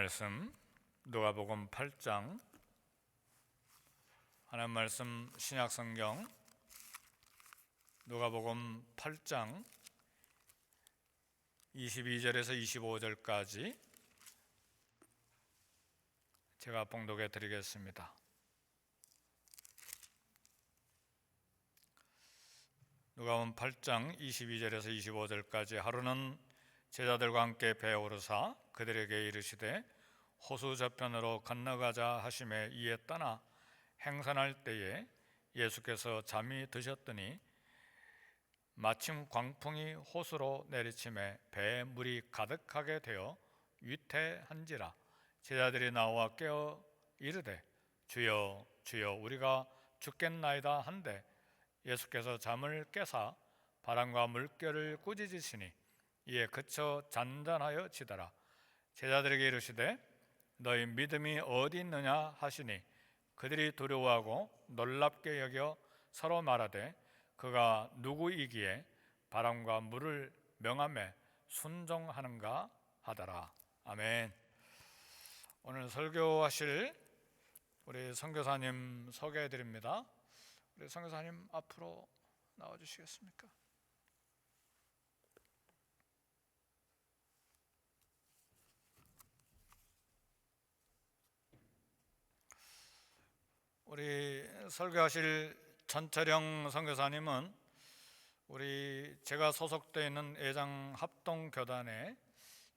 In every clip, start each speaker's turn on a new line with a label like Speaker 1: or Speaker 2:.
Speaker 1: 말씀 누가복음 8장, 하나님 말씀 신약성경 누가복음 8장 22절에서 25절까지 제가 봉독해 드리겠습니다. 누가복음 8장 22절에서 25절까지. 하루는 제자들과 함께 배에 오르사 그들에게 이르시되 호수 저편으로 건너가자 하심에 이에 떠나 행선할 때에 예수께서 잠이 드셨더니 마침 광풍이 호수로 내리침에 배에 물이 가득하게 되어 위태한지라. 제자들이 나와 깨어 이르되 주여 주여 우리가 죽겠나이다 한데 예수께서 잠을 깨사 바람과 물결을 꾸짖으시니 이에 그쳐 잔잔하여 지더라. 제자들에게 이르시되 너희 믿음이 어디 있느냐 하시니 그들이 두려워하고 놀랍게 여겨 서로 말하되 그가 누구이기에 바람과 물을 명함에 순종하는가 하더라. 아멘. 오늘 설교하실 우리 선교사님 소개해 드립니다. 우리 선교사님 앞으로 나와 주시겠습니까? 우리 설교하실 전철영 선교사님은 제가 소속되어 있는 애장 합동교단에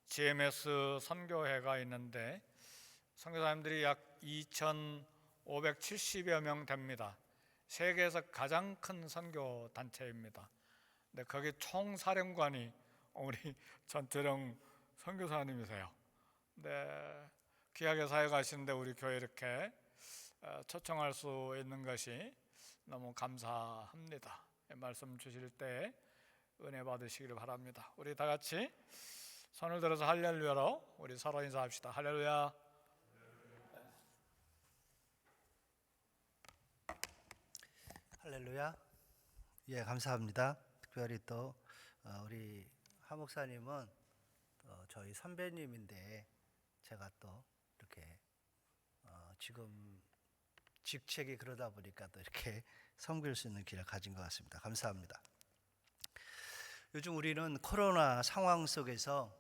Speaker 1: GMS 선교회가 있는데 선교사님들이 약 2,570여 명 됩니다. 세계에서 가장 큰 선교 단체입니다. 근데 거기 총사령관이 우리 전철영 선교사님이세요. 네, 귀하게 사역하시는데 우리 교회 이렇게 초청할 수 있는 것이 너무 감사합니다. 말씀 주실 때 은혜 받으시기를 바랍니다. 우리 다 같이 손을 들어서 할렐루야로 우리 서로 인사합시다. 할렐루야.
Speaker 2: 할렐루야. 예, 감사합니다. 특별히 또 우리 하 목사님은 저희 선배님인데 제가 또 이렇게 지금 직책이 그러다 보니까 또 이렇게 섬길 수 있는 길을 가진 것 같습니다. 감사합니다. 요즘 우리는 코로나 상황 속에서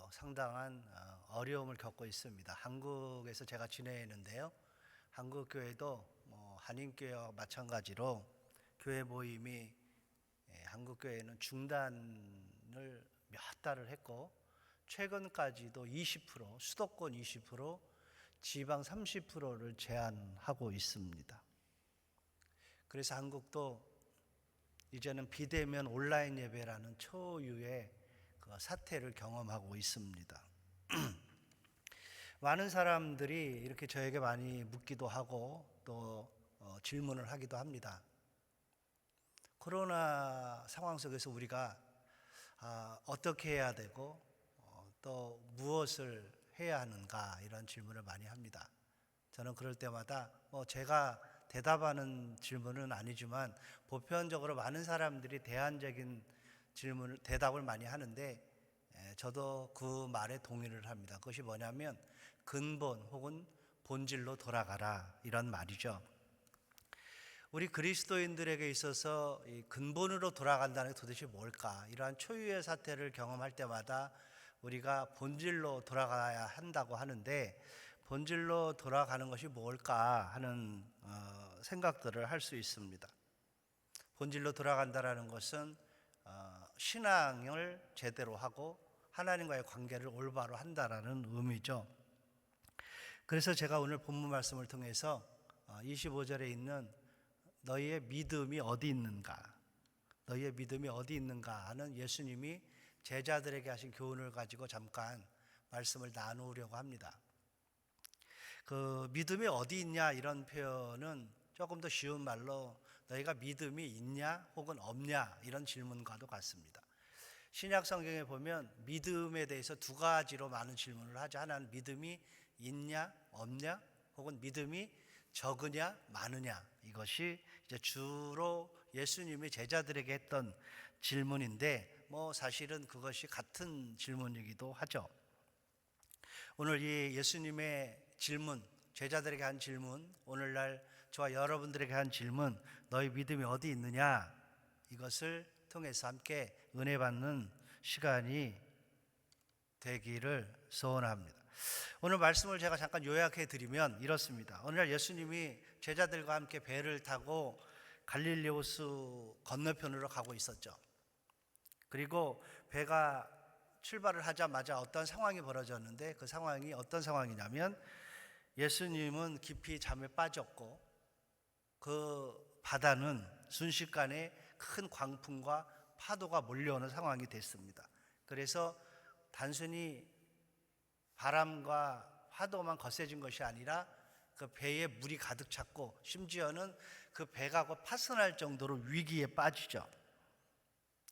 Speaker 2: 상당한 어려움을 겪고 있습니다. 한국에서 제가 지내는데요, 한국 교회도 한인교회와 마찬가지로 교회 모임이 한국 교회는 중단을 몇 달을 했고 최근까지도 20%, 수도권 20%, 지방 30%를 제한하고 있습니다. 그래서 한국도 이제는 비대면 온라인 예배라는 초유의 그 사태를 경험하고 있습니다. 많은 사람들이 이렇게 저에게 많이 묻기도 하고 또 질문을 하기도 합니다. 코로나 상황 속에서 우리가 어떻게 해야 되고 또 무엇을 해야 하는가, 이런 질문을 많이 합니다. 저는 그럴 때마다 제가 대답하는 질문은 아니지만 보편적으로 많은 사람들이 대안적인 대답을 많이 하는데 저도 그 말에 동의를 합니다. 그것이 뭐냐면 근본 혹은 본질로 돌아가라, 이런 말이죠. 우리 그리스도인들에게 있어서 이 근본으로 돌아간다는 게 도대체 뭘까? 이러한 초유의 사태를 경험할 때마다 우리가 본질로 돌아가야 한다고 하는데 본질로 돌아가는 것이 뭘까 하는 생각들을 할 수 있습니다. 본질로 돌아간다라는 것은 신앙을 제대로 하고 하나님과의 관계를 올바로 한다라는 의미죠. 그래서 제가 오늘 본문 말씀을 통해서 25절에 있는 너희의 믿음이 어디 있는가, 너희의 믿음이 어디 있는가 하는 예수님이 제자들에게 하신 교훈을 가지고 잠깐 말씀을 나누려고 합니다. 그 믿음이 어디 있냐, 이런 표현은 조금 더 쉬운 말로 너희가 믿음이 있냐 혹은 없냐, 이런 질문과도 같습니다. 신약 성경에 보면 믿음에 대해서 두 가지로 많은 질문을 하죠. 하나는 믿음이 있냐 없냐, 혹은 믿음이 적으냐 많으냐. 이것이 이제 주로 예수님이 제자들에게 했던 질문인데 사실은 그것이 같은 질문이기도 하죠. 오늘 이 예수님의 질문, 제자들에게 한 질문, 오늘날 저와 여러분들에게 한 질문, 너희 믿음이 어디 있느냐? 이것을 통해서 함께 은혜 받는 시간이 되기를 소원합니다. 오늘 말씀을 제가 잠깐 요약해 드리면 이렇습니다. 오늘날 예수님이 제자들과 함께 배를 타고 갈릴리호수 건너편으로 가고 있었죠. 그리고 배가 출발을 하자마자 어떤 상황이 벌어졌는데, 그 상황이 어떤 상황이냐면 예수님은 깊이 잠에 빠졌고 그 바다는 순식간에 큰 광풍과 파도가 몰려오는 상황이 됐습니다. 그래서 단순히 바람과 파도만 거세진 것이 아니라 그 배에 물이 가득 찼고 심지어는 그 배가 파손할 정도로 위기에 빠지죠.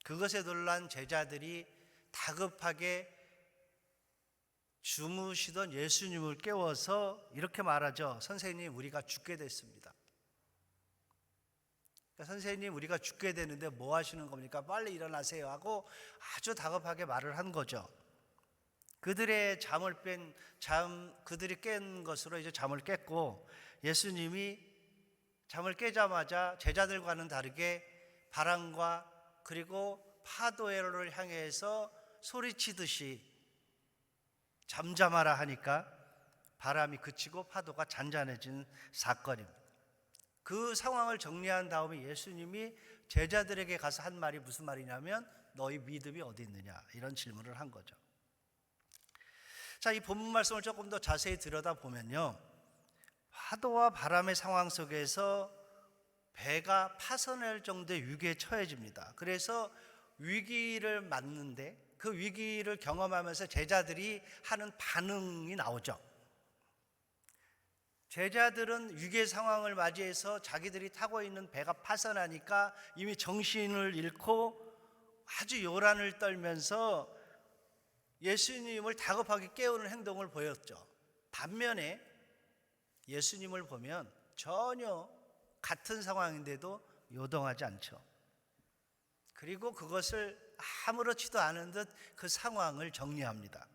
Speaker 2: 그것에 놀란 제자들이 다급하게 주무시던 예수님을 깨워서 이렇게 말하죠. 선생님, 우리가 죽게 됐습니다. 그러니까 선생님, 우리가 죽게 되는데 뭐 하시는 겁니까? 빨리 일어나세요 하고 아주 다급하게 말을 한 거죠. 그들이 깬 것으로 이제 잠을 깼고, 예수님이 잠을 깨자마자 제자들과는 다르게 바람과 그리고 파도를 향해서 소리치듯이 잠잠하라 하니까 바람이 그치고 파도가 잔잔해진 사건입니다. 그 상황을 정리한 다음에 예수님이 제자들에게 가서 한 말이 무슨 말이냐면 너희 믿음이 어디 있느냐, 이런 질문을 한 거죠. 자, 이 본문 말씀을 조금 더 자세히 들여다보면요, 파도와 바람의 상황 속에서 배가 파손할 정도의 위기에 처해집니다. 그래서 위기를 맞는데 그 위기를 경험하면서 제자들이 하는 반응이 나오죠. 제자들은 위기의 상황을 맞이해서 자기들이 타고 있는 배가 파손하니까 이미 정신을 잃고 아주 요란을 떨면서 예수님을 다급하게 깨우는 행동을 보였죠. 반면에 예수님을 보면 전혀 같은 상황인데도 요동하지 않죠. 그리고 그것을 아무렇지도 않은 듯 그 상황을 정리합니다.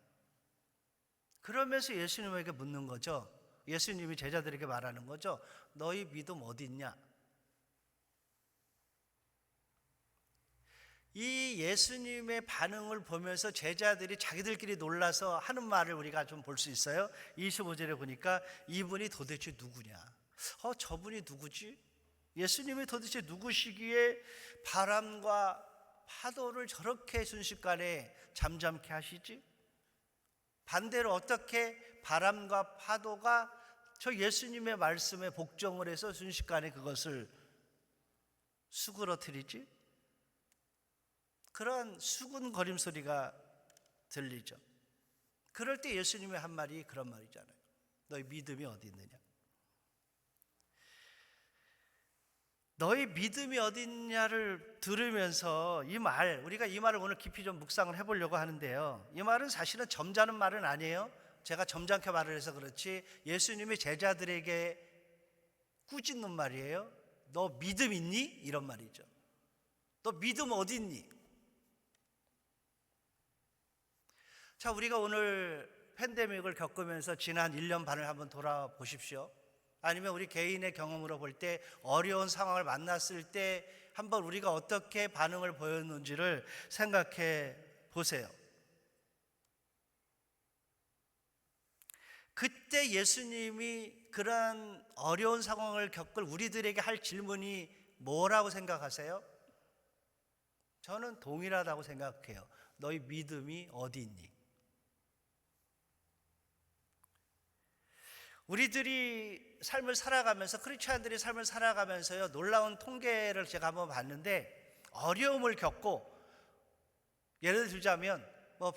Speaker 2: 그러면서 예수님에게 묻는 거죠. 예수님이 제자들에게 말하는 거죠. 너희 믿음 어디 있냐? 이 예수님의 반응을 보면서 제자들이 자기들끼리 놀라서 하는 말을 우리가 좀 볼 수 있어요. 25절에 보니까 이분이 도대체 누구냐? 저분이 누구지? 예수님이 도대체 누구시기에 바람과 파도를 저렇게 순식간에 잠잠케 하시지? 반대로 어떻게 바람과 파도가 저 예수님의 말씀에 복종을 해서 순식간에 그것을 수그러뜨리지? 그런 수군거림 소리가 들리죠. 그럴 때 예수님의 한 말이 그런 말이잖아요. 너희 믿음이 어디 있느냐? 너희 믿음이 어디 있냐를 들으면서 우리가 이 말을 오늘 깊이 좀 묵상을 해보려고 하는데요, 이 말은 사실은 점잖은 말은 아니에요. 제가 점잖게 말을 해서 그렇지 예수님이 제자들에게 꾸짖는 말이에요. 너 믿음 있니? 이런 말이죠. 너 믿음 어디 있니? 자, 우리가 오늘 팬데믹을 겪으면서 지난 1년 반을 한번 돌아보십시오. 아니면 우리 개인의 경험으로 볼 때 어려운 상황을 만났을 때 한번 우리가 어떻게 반응을 보였는지를 생각해 보세요. 그때 예수님이 그런 어려운 상황을 겪을 우리들에게 할 질문이 뭐라고 생각하세요? 저는 동일하다고 생각해요. 너희 믿음이 어디 있니? 우리들이 삶을 살아가면서, 크리스찬들이 삶을 살아가면서요, 놀라운 통계를 제가 한번 봤는데, 어려움을 겪고, 예를 들자면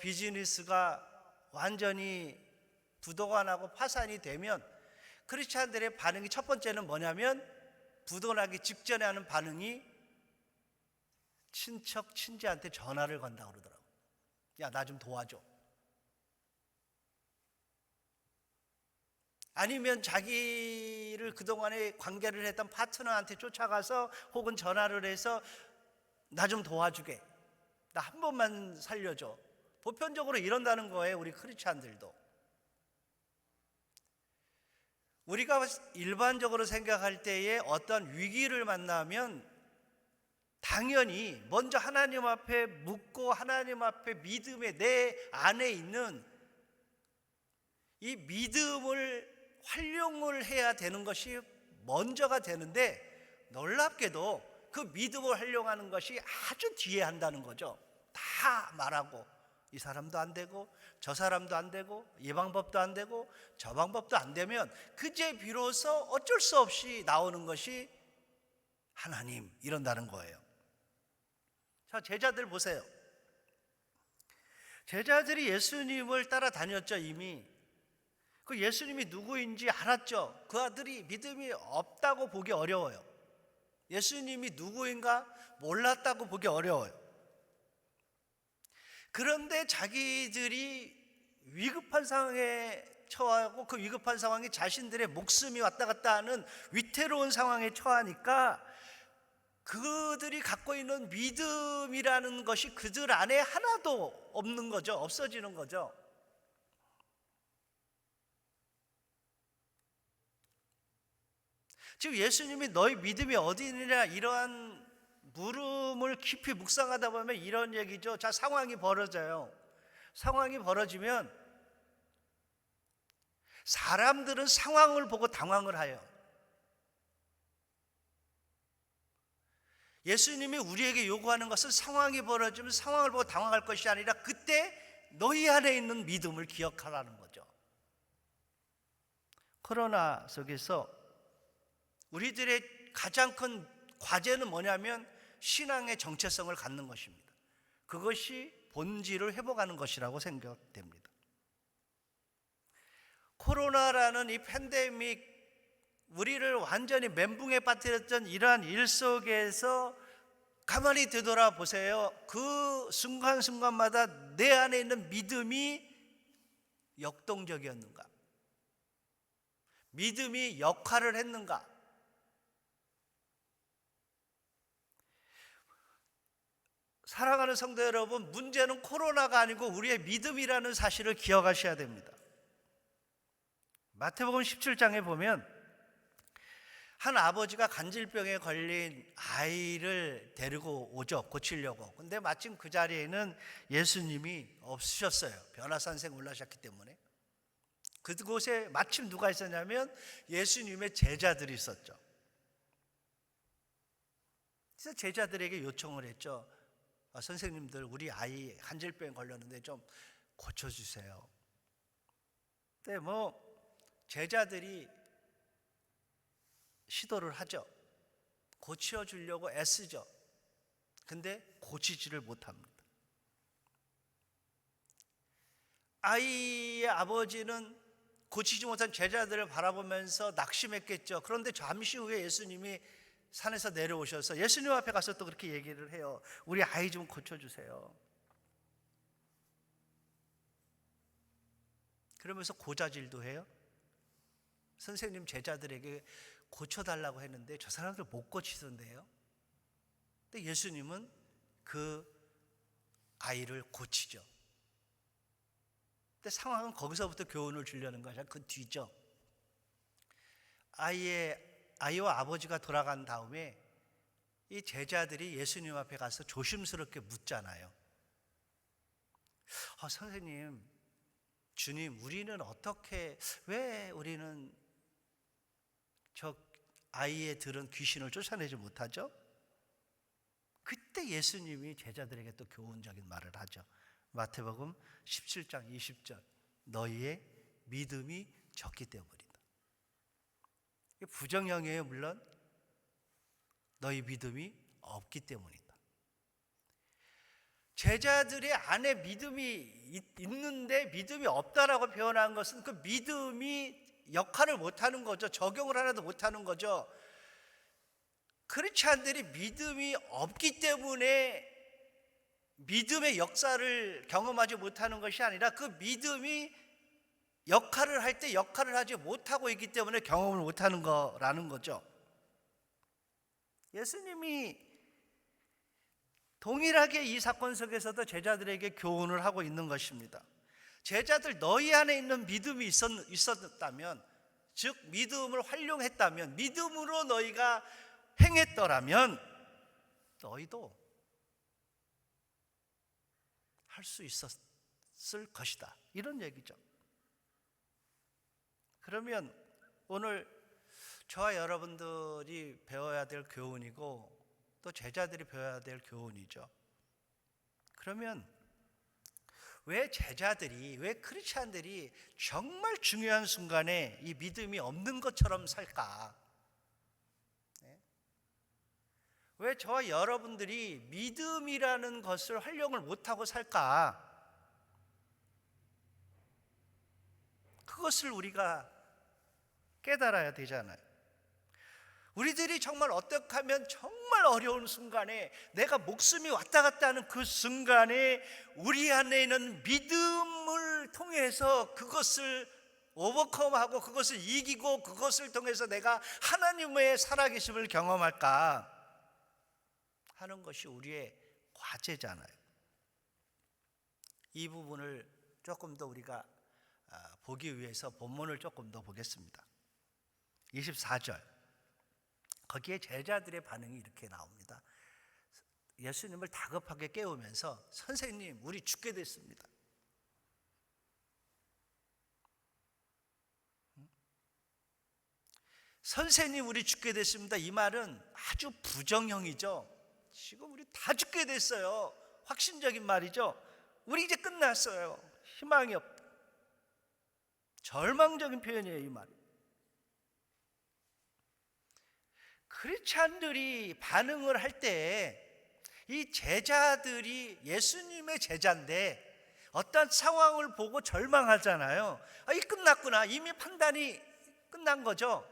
Speaker 2: 비즈니스가 완전히 부도가 나고 파산이 되면 크리스찬들의 반응이 첫 번째는 뭐냐면, 부도나기 직전에 하는 반응이 친척, 친지한테 전화를 건다고 그러더라고요. 야, 나 좀 도와줘. 아니면 자기를 그동안에 관계를 했던 파트너한테 쫓아가서 혹은 전화를 해서 나 좀 도와주게, 나 한 번만 살려줘. 보편적으로 이런다는 거예요, 우리 크리스찬들도. 우리가 일반적으로 생각할 때에 어떤 위기를 만나면 당연히 먼저 하나님 앞에 묻고 하나님 앞에 믿음의 내 안에 있는 이 믿음을 활용을 해야 되는 것이 먼저가 되는데, 놀랍게도 그 믿음을 활용하는 것이 아주 뒤에 한다는 거죠. 다 말하고 이 사람도 안 되고 저 사람도 안 되고 이 방법도 안 되고 저 방법도 안 되면 그제 비로소 어쩔 수 없이 나오는 것이 하나님, 이런다는 거예요. 자, 제자들 보세요. 제자들이 예수님을 따라다녔죠. 이미 그 예수님이 누구인지 알았죠. 그 아들이 믿음이 없다고 보기 어려워요. 예수님이 누구인가 몰랐다고 보기 어려워요. 그런데 자기들이 위급한 상황에 처하고 그 위급한 상황이 자신들의 목숨이 왔다 갔다 하는 위태로운 상황에 처하니까 그들이 갖고 있는 믿음이라는 것이 그들 안에 하나도 없는 거죠. 없어지는 거죠. 지금 예수님이 너희 믿음이 어디 있느냐, 이러한 물음을 깊이 묵상하다 보면 이런 얘기죠. 자, 상황이 벌어져요. 상황이 벌어지면 사람들은 상황을 보고 당황을 해요. 예수님이 우리에게 요구하는 것은 상황이 벌어지면 상황을 보고 당황할 것이 아니라 그때 너희 안에 있는 믿음을 기억하라는 거죠. 코로나 속에서 우리들의 가장 큰 과제는 뭐냐면 신앙의 정체성을 갖는 것입니다. 그것이 본질을 회복하는 것이라고 생각됩니다. 코로나라는 이 팬데믹, 우리를 완전히 멘붕에 빠뜨렸던 이러한 일 속에서 가만히 되돌아보세요. 그 순간순간마다 내 안에 있는 믿음이 역동적이었는가? 믿음이 역할을 했는가? 사랑하는 성도 여러분, 문제는 코로나가 아니고 우리의 믿음이라는 사실을 기억하셔야 됩니다. 마태복음 17장에 보면 한 아버지가 간질병에 걸린 아이를 데리고 오죠. 고치려고. 근데 마침 그 자리에는 예수님이 없으셨어요. 변화산생 올라셨기 때문에. 그곳에 마침 누가 있었냐면 예수님의 제자들이 있었죠. 그래서 제자들에게 요청을 했죠. 선생님들, 우리 아이 간질병에 걸렸는데 좀 고쳐주세요. 근데 제자들이 시도를 하죠. 고쳐주려고 애쓰죠. 근데 고치지를 못합니다. 아이의 아버지는 고치지 못한 제자들을 바라보면서 낙심했겠죠. 그런데 잠시 후에 예수님이 산에서 내려오셔서 예수님 앞에 가서 또 그렇게 얘기를 해요. 우리 아이 좀 고쳐주세요. 그러면서 고자질도 해요. 선생님 제자들에게 고쳐달라고 했는데 저 사람들 못 고치던데요. 근데 예수님은 그 아이를 고치죠. 근데 상황은 거기서부터 교훈을 주려는 것이 그 뒤죠. 아이와 아버지가 돌아간 다음에 이 제자들이 예수님 앞에 가서 조심스럽게 묻잖아요. 선생님, 주님, 우리는 왜 우리는 저 아이의 들은 귀신을 쫓아내지 못하죠? 그때 예수님이 제자들에게 또 교훈적인 말을 하죠. 마태복음 17장 20절, 너희의 믿음이 적기 때문이다. 이게 부정형이에요. 물론 너희 믿음이 없기 때문이다. 제자들의 안에 믿음이 있는데 믿음이 없다라고 표현한 것은 그 믿음이 역할을 못하는 거죠. 적용을 하나도 못하는 거죠. 크리스찬들이 믿음이 없기 때문에 믿음의 역사를 경험하지 못하는 것이 아니라 그 믿음이 역할을 할 때 역할을 하지 못하고 있기 때문에 경험을 못하는 거라는 거죠. 예수님이 동일하게 이 사건 속에서도 제자들에게 교훈을 하고 있는 것입니다. 제자들, 너희 안에 있는 믿음이 있었다면 즉 믿음을 활용했다면, 믿음으로 너희가 행했더라면 너희도 할 수 있었을 것이다, 이런 얘기죠. 그러면 오늘 저와 여러분들이 배워야 될 교훈이고 또 제자들이 배워야 될 교훈이죠. 그러면 왜 제자들이, 왜 크리스찬들이 정말 중요한 순간에 이 믿음이 없는 것처럼 살까? 왜 저와 여러분들이 믿음이라는 것을 활용을 못하고 살까? 그것을 우리가 깨달아야 되잖아요. 우리들이 정말 어떻게 하면 정말 어려운 순간에, 내가 목숨이 왔다 갔다 하는 그 순간에 우리 안에 있는 믿음을 통해서 그것을 오버컴하고 그것을 이기고 그것을 통해서 내가 하나님의 살아계심을 경험할까 하는 것이 우리의 과제잖아요. 이 부분을 조금 더 우리가 보기 위해서 본문을 조금 더 보겠습니다. 24절, 거기에 제자들의 반응이 이렇게 나옵니다. 예수님을 다급하게 깨우면서 선생님, 우리 죽게 됐습니다. 선생님, 우리 죽게 됐습니다. 이 말은 아주 부정형이죠. 지금 우리 다 죽게 됐어요. 확신적인 말이죠. 우리 이제 끝났어요. 희망이 없다. 절망적인 표현이에요, 이 말이. 크리스찬들이 반응을 할 때 이 제자들이 예수님의 제자인데 어떤 상황을 보고 절망하잖아요. 이 끝났구나. 이미 판단이 끝난 거죠.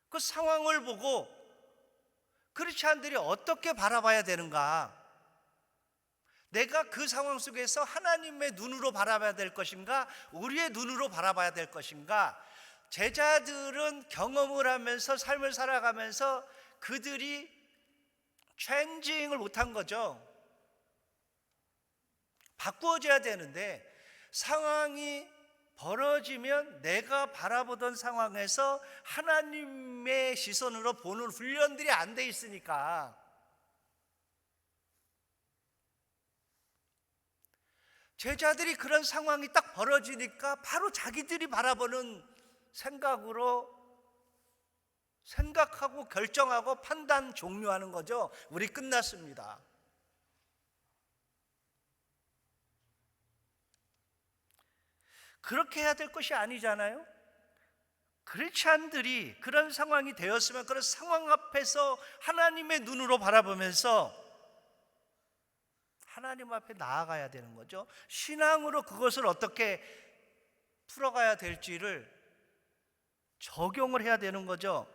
Speaker 2: 그 상황을 보고 크리스찬들이 어떻게 바라봐야 되는가? 내가 그 상황 속에서 하나님의 눈으로 바라봐야 될 것인가? 우리의 눈으로 바라봐야 될 것인가? 제자들은 경험을 하면서 삶을 살아가면서 그들이 체인징을 못한 거죠. 바꾸어져야 되는데 상황이 벌어지면 내가 바라보던 상황에서 하나님의 시선으로 보는 훈련들이 안 돼 있으니까, 제자들이 그런 상황이 딱 벌어지니까 바로 자기들이 바라보는 생각으로 생각하고 결정하고 판단 종료하는 거죠. 우리 끝났습니다. 그렇게 해야 될 것이 아니잖아요. 크리스찬들이 그런 상황이 되었으면 그런 상황 앞에서 하나님의 눈으로 바라보면서 하나님 앞에 나아가야 되는 거죠. 신앙으로 그것을 어떻게 풀어가야 될지를 적용을 해야 되는 거죠.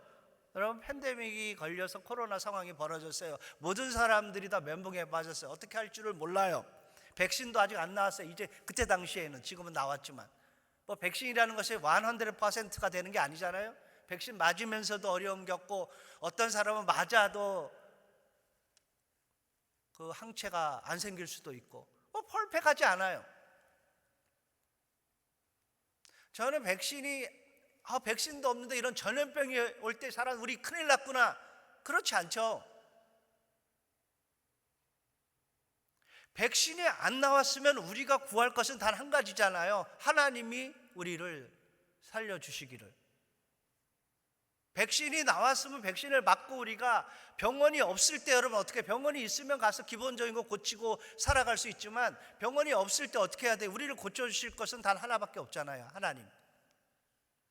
Speaker 2: 여러분, 팬데믹이 걸려서 코로나 상황이 벌어졌어요. 모든 사람들이 다 멘붕에 빠졌어요. 어떻게 할 줄을 몰라요. 백신도 아직 안 나왔어요. 이제 그때 당시에는, 지금은 나왔지만 뭐 백신이라는 것이 100%가 되는 게 아니잖아요. 백신 맞으면서도 어려움 겪고, 어떤 사람은 맞아도 그 항체가 안 생길 수도 있고, 펄펙하지 않아요. 저는 백신도 없는데 이런 전염병이 올 때 사람 우리 큰일 났구나, 그렇지 않죠. 백신이 안 나왔으면 우리가 구할 것은 단 한 가지잖아요. 하나님이 우리를 살려주시기를. 백신이 나왔으면 백신을 맞고 우리가, 병원이 없을 때 여러분 어떻게, 병원이 있으면 가서 기본적인 거 고치고 살아갈 수 있지만 병원이 없을 때 어떻게 해야 돼? 우리를 고쳐주실 것은 단 하나밖에 없잖아요. 하나님.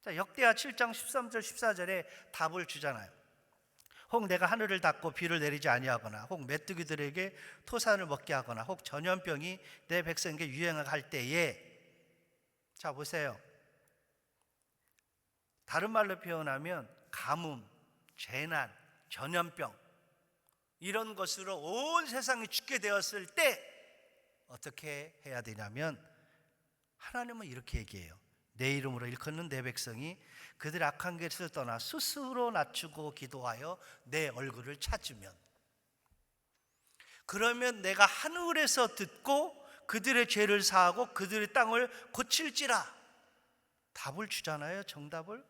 Speaker 2: 자, 역대하 7장 13절 14절에 답을 주잖아요. 혹 내가 하늘을 닫고 비를 내리지 아니하거나, 혹 메뚜기들에게 토산을 먹게 하거나, 혹 전염병이 내 백성에게 유행을 할 때에, 자 보세요. 다른 말로 표현하면 가뭄, 재난, 전염병, 이런 것으로 온 세상이 죽게 되었을 때 어떻게 해야 되냐면, 하나님은 이렇게 얘기해요. 내 이름으로 일컫는 내 백성이 그들의 악한 길을 떠나 스스로 낮추고 기도하여 내 얼굴을 찾으면, 그러면 내가 하늘에서 듣고 그들의 죄를 사하고 그들의 땅을 고칠지라. 답을 주잖아요. 정답을.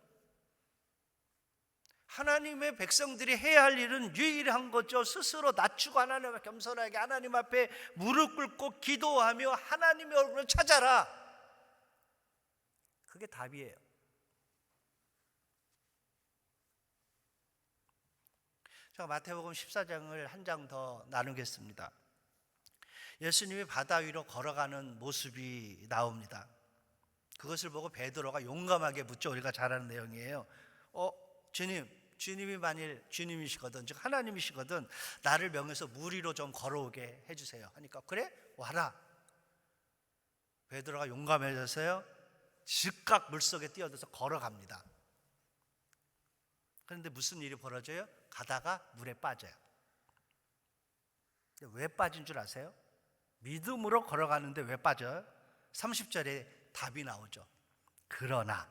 Speaker 2: 하나님의 백성들이 해야 할 일은 유일한 거죠. 스스로 낮추고 하나님 앞에 겸손하게 하나님 앞에 무릎 꿇고 기도하며 하나님의 얼굴을 찾아라. 그게 답이에요. 자, 마태복음 14장을 한 장 더 나누겠습니다. 예수님이 바다 위로 걸어가는 모습이 나옵니다. 그것을 보고 베드로가 용감하게 묻죠. 우리가 잘 아는 내용이에요. 주님이 만일 주님이시거든, 즉 하나님이시거든 나를 명해서 물 위로 좀 걸어오게 해주세요 하니까 그래? 와라. 베드로가 용감해져서요 즉각 물속에 뛰어들어서 걸어갑니다. 그런데 무슨 일이 벌어져요? 가다가 물에 빠져요. 왜 빠진 줄 아세요? 믿음으로 걸어가는데 왜 빠져요? 30절에 답이 나오죠. 그러나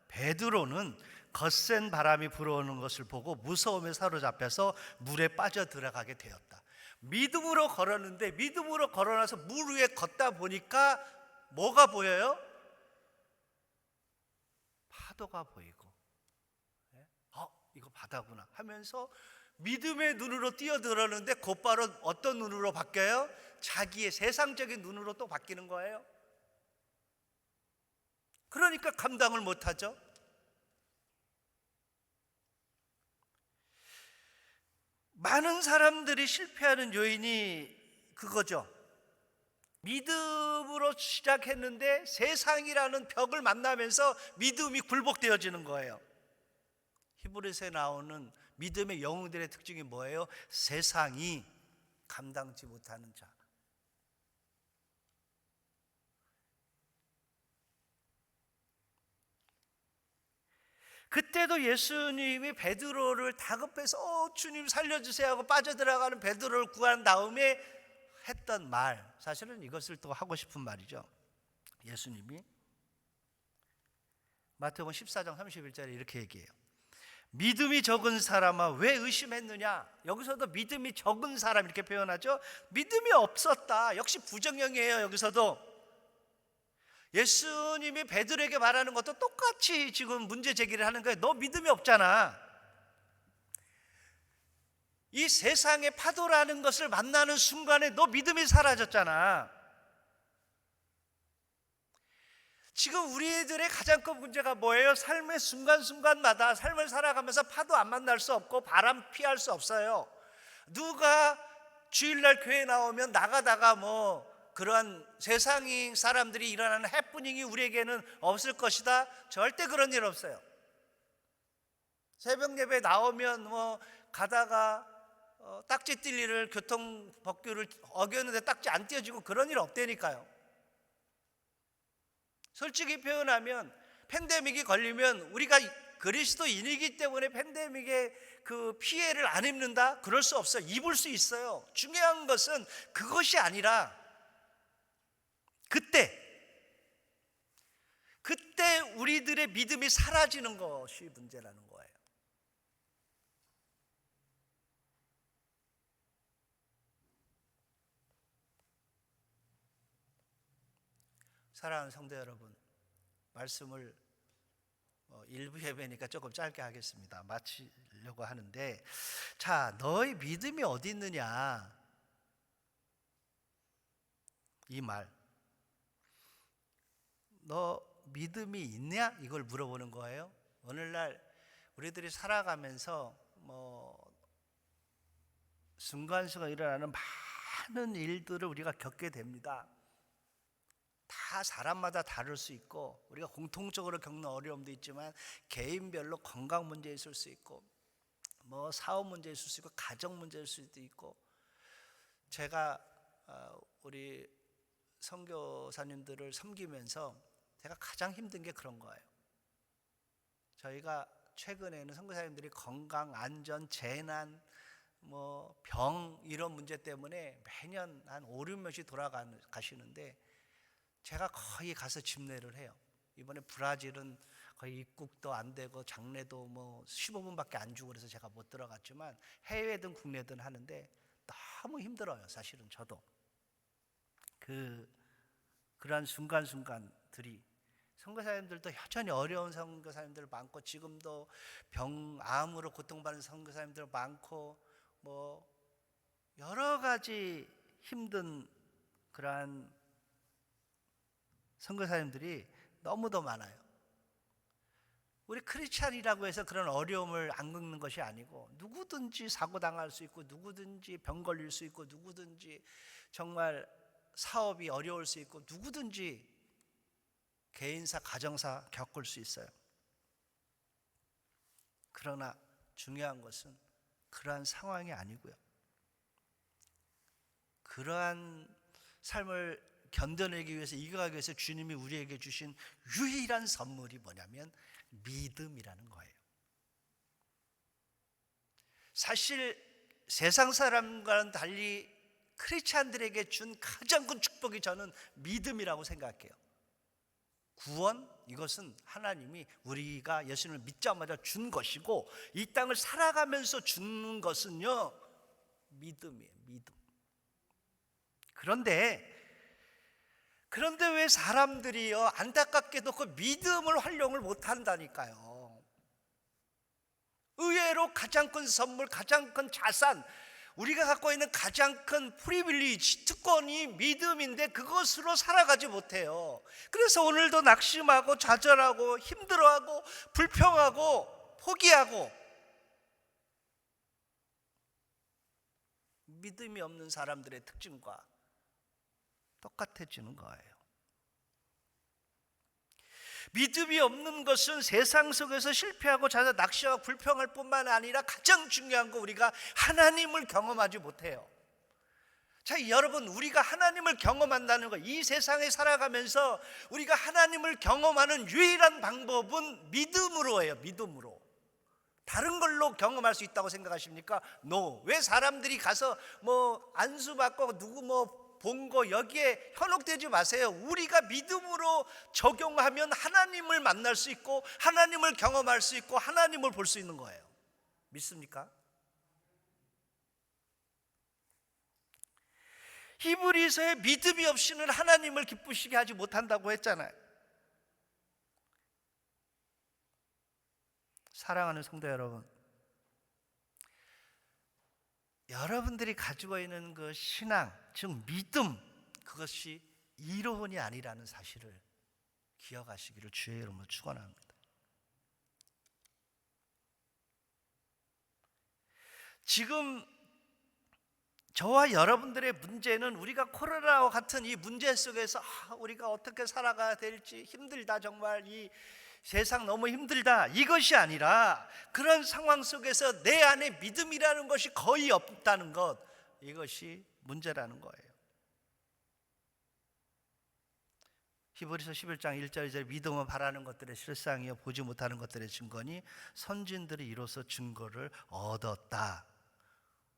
Speaker 2: 베드로는 거센 바람이 불어오는 것을 보고 무서움에 사로잡혀서 물에 빠져 들어가게 되었다. 믿음으로 걸었는데 믿음으로 걸어나서 물 위에 걷다 보니까 뭐가 보여요? 파도가 보이고, 이거 바다구나 하면서 믿음의 눈으로 뛰어들었는데 곧바로 어떤 눈으로 바뀌어요? 자기의 세상적인 눈으로 또 바뀌는 거예요. 그러니까 감당을 못하죠. 많은 사람들이 실패하는 요인이 그거죠. 믿음으로 시작했는데 세상이라는 벽을 만나면서 믿음이 굴복되어지는 거예요. 히브리서에 나오는 믿음의 영웅들의 특징이 뭐예요? 세상이 감당치 못하는 자. 그때도 예수님이 베드로를 다급해서 주님 살려주세요 하고 빠져들어가는 베드로를 구한 다음에 했던 말, 사실은 이것을 또 하고 싶은 말이죠. 예수님이 마태복음 14장 31절에 이렇게 얘기해요. 믿음이 적은 사람아 왜 의심했느냐. 여기서도 믿음이 적은 사람 이렇게 표현하죠. 믿음이 없었다. 역시 부정형이에요. 여기서도 예수님이 베드로에게 말하는 것도 똑같이 지금 문제 제기를 하는 거예요. 너 믿음이 없잖아. 이 세상의 파도라는 것을 만나는 순간에 너 믿음이 사라졌잖아. 지금 우리들의 가장 큰 문제가 뭐예요? 삶의 순간순간마다 삶을 살아가면서 파도 안 만날 수 없고 바람 피할 수 없어요. 누가 주일날 교회 나오면 나가다가 그러한 세상의 사람들이 일어나는 해프닝이 우리에게는 없을 것이다. 절대 그런 일 없어요. 새벽 예배 나오면 가다가 딱지 뛸 일을 교통법규를 어겼는데 딱지 안 띄어지고 그런 일 없다니까요. 솔직히 표현하면 팬데믹이 걸리면 우리가 그리스도인이기 때문에 팬데믹의 그 피해를 안 입는다? 그럴 수 없어요. 입을 수 있어요. 중요한 것은 그것이 아니라 그때 우리들의 믿음이 사라지는 것이 문제라는 거예요. 사랑하는 성도 여러분, 말씀을 일부 예배니까 조금 짧게 하겠습니다. 마치려고 하는데, 자, 너의 믿음이 어디 있느냐? 이 말, 너 믿음이 있냐? 이걸 물어보는 거예요. 오늘날 우리들이 살아가면서 순간순간 일어나는 많은 일들을 우리가 겪게 됩니다. 다 사람마다 다를 수 있고 우리가 공통적으로 겪는 어려움도 있지만 개인별로 건강 문제 있을 수 있고 사업 문제 있을 수 있고 가정 문제 있을 수도 있고, 제가 우리 선교사님들을 섬기면서 제가 가장 힘든 게 그런 거예요. 저희가 최근에는 선교사님들이 건강, 안전, 재난, 병 이런 문제 때문에 매년 한 5, 6명씩 돌아가시는데 제가 거의 가서 집례를 해요. 이번에 브라질은 거의 입국도 안 되고 장례도 15분밖에 안 주고 그래서 제가 못 들어갔지만 해외든 국내든 하는데 너무 힘들어요. 사실은 저도 그러한 순간순간들 선교사들이, 선교사님들도 여전히 어려운 선교사님들 많고, 지금도 암으로 고통받는 선교사님들 많고, 뭐 여러 가지 힘든 그러한 선교사님들이 너무도 많아요. 우리 크리스찬이라고 해서 그런 어려움을 안 겪는 것이 아니고, 누구든지 사고 당할 수 있고, 누구든지 병 걸릴 수 있고, 누구든지 정말 사업이 어려울 수 있고, 누구든지 개인사, 가정사 겪을 수 있어요. 그러나 중요한 것은 그러한 상황이 아니고요, 그러한 삶을 견뎌내기 위해서, 이겨가기 위해서 주님이 우리에게 주신 유일한 선물이 뭐냐면 믿음이라는 거예요. 사실 세상 사람과는 달리 크리스찬들에게 준 가장 큰 축복이 저는 믿음이라고 생각해요. 구원, 이것은 하나님이 우리가 예수님을 믿자마자 준 것이고, 이 땅을 살아가면서 주는 것은요, 믿음이에요. 믿음. 그런데 왜 사람들이요, 안타깝게도 그 믿음을 활용을 못한다니까요. 의외로 가장 큰 선물, 가장 큰 자산, 우리가 갖고 있는 가장 큰 프리빌리지, 특권이 믿음인데 그것으로 살아가지 못해요. 그래서 오늘도 낙심하고 좌절하고 힘들어하고 불평하고 포기하고, 믿음이 없는 사람들의 특징과 똑같아지는 거예요. 믿음이 없는 것은 세상 속에서 실패하고 좌절, 낙심하고 불평할 뿐만 아니라 가장 중요한 거, 우리가 하나님을 경험하지 못해요. 자, 여러분, 우리가 하나님을 경험한다는 거, 이 세상에 살아가면서 우리가 하나님을 경험하는 유일한 방법은 믿음으로 해요. 믿음으로. 다른 걸로 경험할 수 있다고 생각하십니까? No. 왜 사람들이 가서 뭐 안수 받고 누구 뭐 본 거 여기에 현혹되지 마세요. 우리가 믿음으로 적용하면 하나님을 만날 수 있고, 하나님을 경험할 수 있고, 하나님을 볼 수 있는 거예요. 믿습니까? 히브리서에 믿음이 없이는 하나님을 기쁘시게 하지 못한다고 했잖아요. 사랑하는 성도 여러분, 여러분들이 가지고 있는 그 신앙, 즉 믿음, 그것이 이론이 아니라는 사실을 기억하시기를 주의 이름으로 축원합니다. 지금 저와 여러분들의 문제는, 우리가 코로나와 같은 이 문제 속에서 우리가 어떻게 살아가야 될지 힘들다, 정말 이 세상 너무 힘들다, 이것이 아니라 그런 상황 속에서 내 안에 믿음이라는 것이 거의 없다는 것, 이것이 문제라는 거예요. 히브리서 11장 1절 2절, 믿음은 바라는 것들의 실상이요 보지 못하는 것들의 증거니 선진들이 이로써 증거를 얻었다.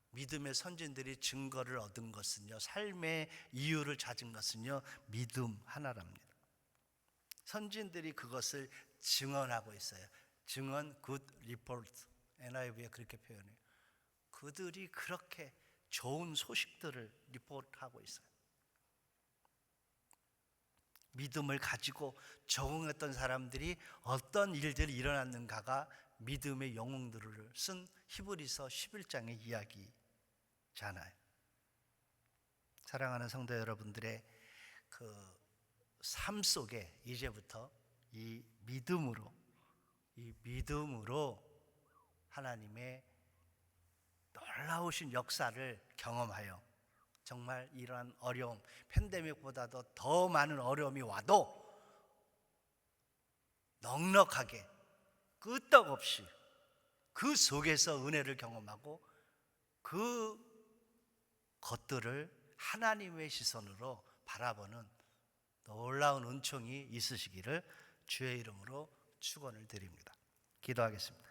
Speaker 2: 믿음의 선진들이 증거를 얻은 것은요, 삶의 이유를 찾은 것은요, 믿음 하나랍니다. 선진들이 그것을 증언하고 있어요. 증언, good report. NIV에 그렇게 표현해요. 그들이 그렇게 좋은 소식들을 리포트하고 있어요. 믿음을 가지고 적응했던 사람들이 어떤 일들이 일어났는가가 믿음의 영웅들을 쓴 히브리서 11장의 이야기잖아요. 사랑하는 성도 여러분들의 그 삶 속에 이제부터 이 믿음으로 하나님의 놀라우신 역사를 경험하여, 정말 이러한 어려움, 팬데믹보다도 더 많은 어려움이 와도 넉넉하게 끄떡없이 그 속에서 은혜를 경험하고, 그 것들을 하나님의 시선으로 바라보는 놀라운 은총이 있으시기를 주의 이름으로 축원을 드립니다. 기도하겠습니다.